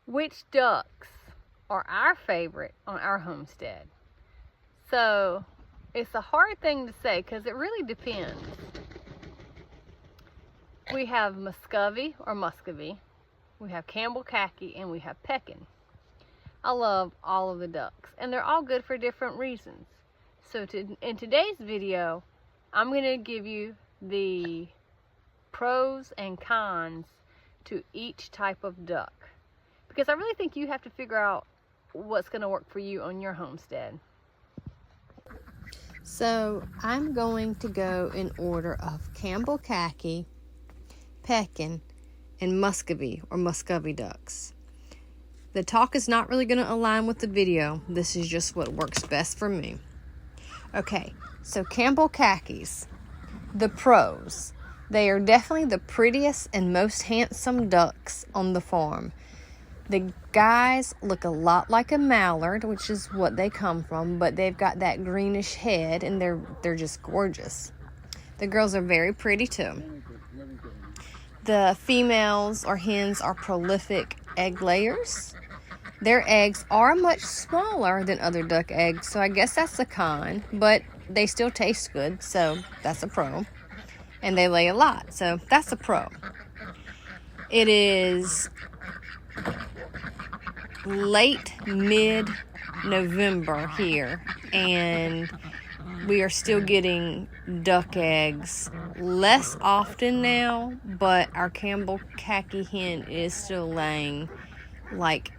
which ducks are our favorite on our homestead. So it's a hard thing to say because it really depends. We have Muscovy or Muscovy, we have Campbell khaki, and we have Pekin. I love all of the ducks, and they're all good for different reasons. So in today's video, I'm going to give you the pros and cons to each type of duck, because I really think you have to figure out what's going to work for you on your homestead. So I'm going to go in order of Campbell khaki, Pekin, and Muscovy or Muscovy ducks. The talk is not really going to align with the video. This is just what works best for me. Okay, so Campbell khakis, the pros. They are definitely the prettiest and most handsome ducks on the farm. The guys look a lot like a mallard, which is what they come from, but they've got that greenish head, and they're just gorgeous. The girls are very pretty too. The females or hens are prolific egg layers. Their eggs are much smaller than other duck eggs, so I guess that's a con, but they still taste good, so that's a pro. And they lay a lot, so that's a pro. It is late mid-November here, and we are still getting duck eggs less often now, but our Campbell khaki hen is still laying like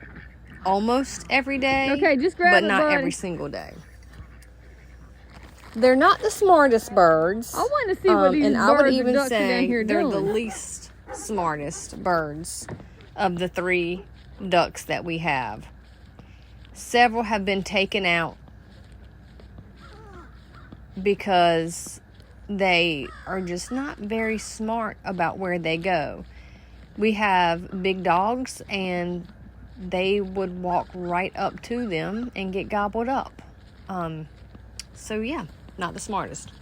almost every day, Okay, just grab but it, not buddy. every single day. They're not the smartest birds. I want to see what these and birds I would and even ducks are down say here they're doing. the least smartest birds of the 3 ducks that we have. Several have been taken out because they are just not very smart about where they go. We have big dogs, and they would walk right up to them and get gobbled up. So yeah, not the smartest.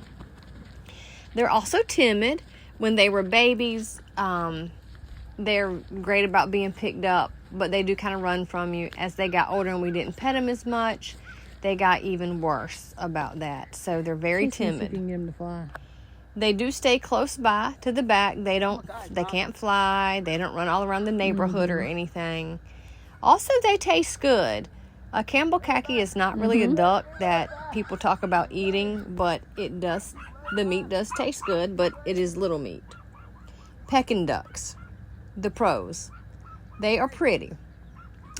They're also timid. When they were babies, they're great about being picked up, but they do kind of run from you. As they got older and we didn't pet them as much, they got even worse about that. So they're very timid. You can get them to fly. They do stay close by to the back. They can't fly. They don't run all around the neighborhood or anything. Also, they taste good. A Campbell khaki is not really a duck that people talk about eating, but it does. The meat does taste good, but it is little meat. Pekin ducks, the pros. They are pretty,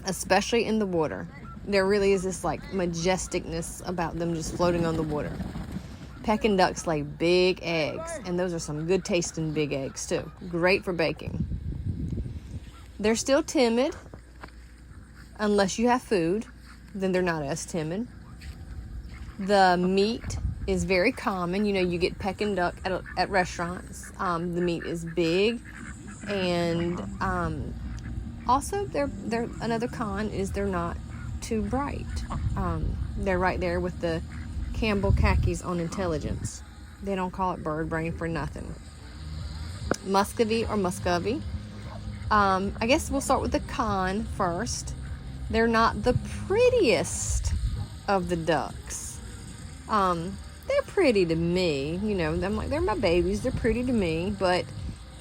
especially in the water. There really is this like majesticness about them just floating on the water. Pekin ducks lay big eggs, and those are some good tasting big eggs too. Great for baking. They're still timid. Unless you have food, then they're not as timid. The meat is very common. You know, you get Pekin duck at restaurants. The meat is big, and also they're another con is they're not too bright. They're right there with the Campbell khakis on intelligence. They don't call it bird brain for nothing. Muscovy or Muscovy. I guess we'll start with the con first. They're not the prettiest of the ducks. They're pretty to me. You know, I'm like, they're my babies. They're pretty to me. But,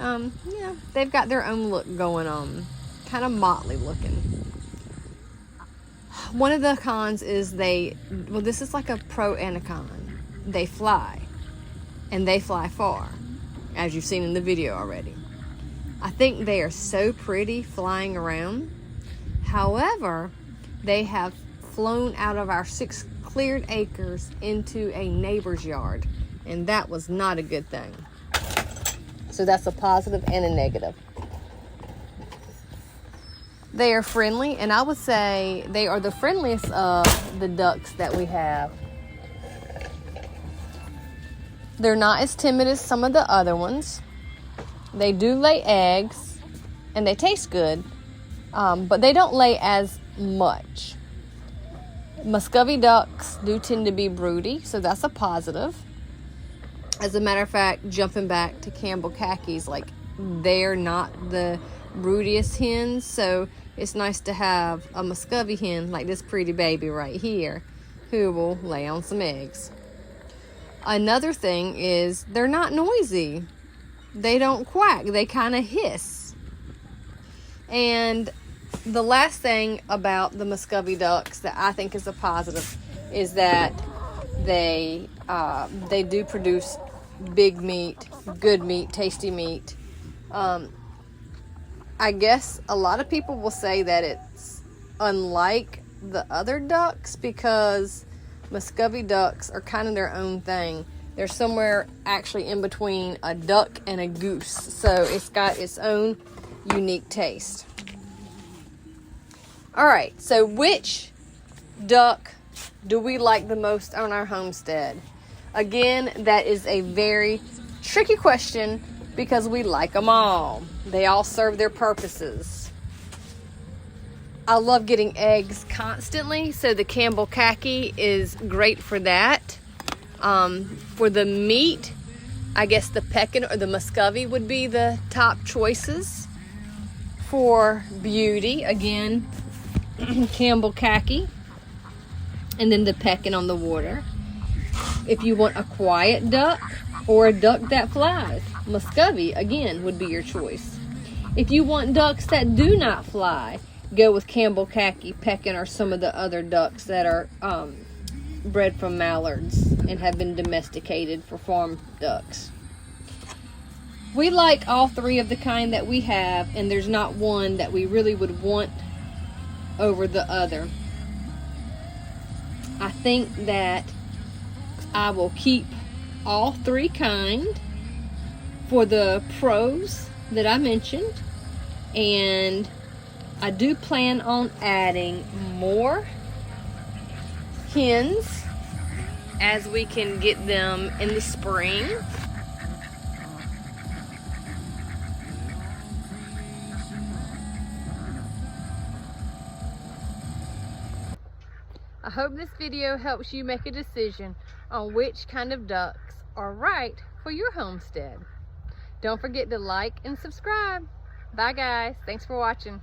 yeah, they've got their own look going on. Kind of motley looking. One of the cons is this is like a pro and a con. They fly. And they fly far, as you've seen in the video already. I think they are so pretty flying around. However, they have flown out of our 6 cleared acres into a neighbor's yard, and that was not a good thing. So that's a positive and a negative. They are friendly, and I would say they are the friendliest of the ducks that we have. They're not as timid as some of the other ones. They do lay eggs, and they taste good. But they don't lay as much. Muscovy ducks do tend to be broody, so that's a positive. As a matter of fact, jumping back to Campbell khakis, like they're not the broodiest hens, so it's nice to have a Muscovy hen like this pretty baby right here who will lay on some eggs. Another thing is they're not noisy. They don't quack. They kind of hiss. And the last thing about the Muscovy ducks that I think is a positive is that they do produce big meat, good meat, tasty meat. I guess a lot of people will say that it's unlike the other ducks because Muscovy ducks are kind of their own thing. They're somewhere actually in between a duck and a goose, so it's got its own unique taste. All right, so which duck do we like the most on our homestead? Again, that is a very tricky question because we like them all. They all serve their purposes. I love getting eggs constantly, so the Campbell khaki is great for that. For the meat, I guess the Pekin or the Muscovy would be the top choices. For beauty, again, Campbell khaki, and then the Pekin on the water. If you want a quiet duck or a duck that flies, Muscovy, again, would be your choice. If you want ducks that do not fly, go with Campbell khaki, Pekin, or some of the other ducks that are bred from mallards and have been domesticated for farm ducks. We like all three of the kind that we have, and there's not one that we really would want over the other. I think that I will keep all three kind for the pros that I mentioned, and I do plan on adding more hens as we can get them in the spring. I hope this video helps you make a decision on which kind of ducks are right for your homestead. Don't forget to like and subscribe. Bye guys, thanks for watching.